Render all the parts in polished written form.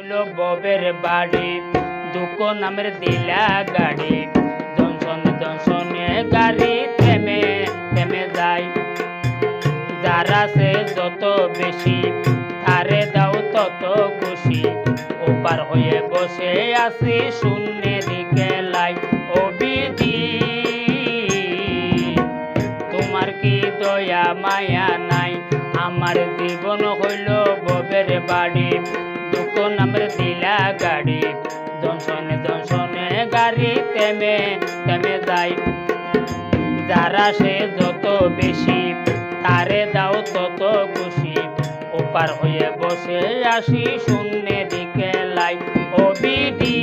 হইল ববের বাড়ি, দুঃখ নামের দিলা গাড়ি, জনসনে জনসনে গাড়ি থেমে থেমে যায়। যারা সে যত বেশি তারে দাও তত খুশি, ওপার হয়ে বসে আছি শূন্যের গেলাই। ও বিধি তোমার কি দয়া মায়া নাই, আমার জীবন হইল ববের বাড়ি, দুঃখ নামের দিলা গাড়ি, জনসনে জনসনে গাড়ি থেমে থেমে যায়। যারা সে যত বেশি তারে দাও তত খুশি, ওপার হয়ে বসে আসি শূন্যের গেলাই। ও বিধি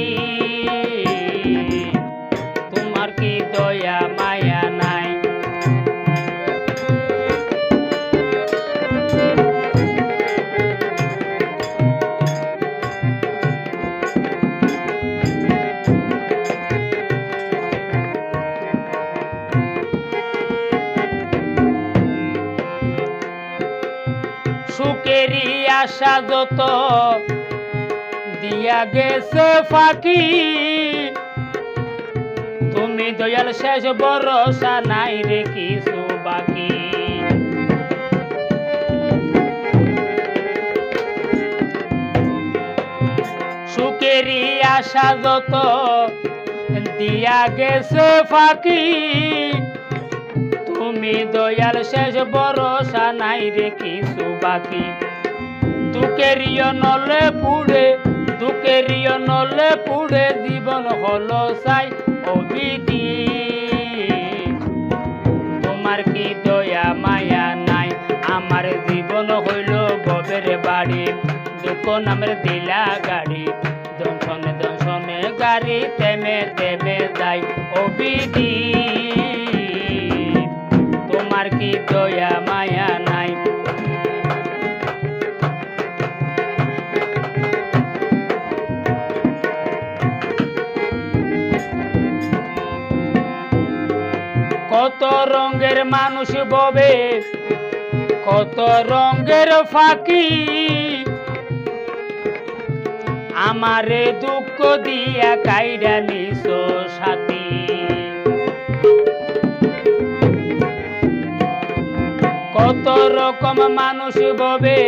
তোমার কি দয়া মায়া নাই। সুখেরই আশা যত দিয়া গেছে ফাঁকি, তুমি দয়াল শেষ ভরসা নাই রে কিছু বাকি। সুখেরই আশা যত দিয়া গেছে ফাঁকি, তুমি দয়াল শেষ ভরসা নাই রে কিছু বাকি। দুঃখেরিও নলে পুড়ে, দুঃখেরিও নলে পুড়ে জীবন হলো চাই। ও বিধি তোমার কি দয়া মায়া নাই, আমার জীবন হইল ববের বাড়ি, দুঃখ নামের দিলা গাড়ি, জনসনে জনসনে গাড়ি থেমে থেমে যায়। ও বিধি তোমার কি দয়া মায়া নাই। কত রঙের মানুষ ববে, কত রঙের ফাঁকি, আমারে দুঃখ দিয়া কাইরা নিছো সাথী। কত রকম মানুষ ববে,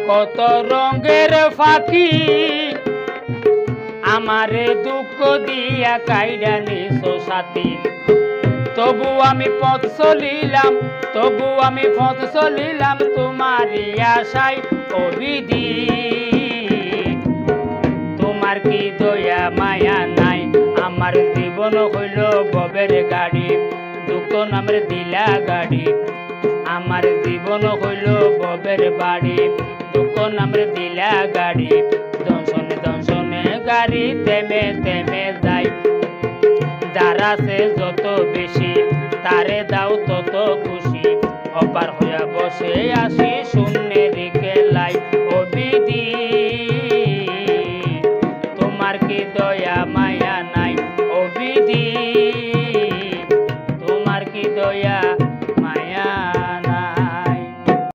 কত রঙের ফাঁকি, আমারে দুঃখ দিয়া কাইরা নিছো সাথী। তবু আমি পথ চলিলাম, তবু আমি পথ চলিলাম তোমারই আশায়। ও বিধি তোমার কি দয়া মায়া নাই, আমার জীবন হইল ববের গাড়ি, দুঃখ নামের দিলা গাড়ি, আমার জীবন হইল ববের বাড়ি, দুঃখ নামের দিলা গাড়ি, জনসনে জনসনে গাড়ি থেমে থেমে যায়। যারা সে যত বেশি তারে দাও তত খুশি, অপার হইয়া বসে আসি শূন্যের গেলাই।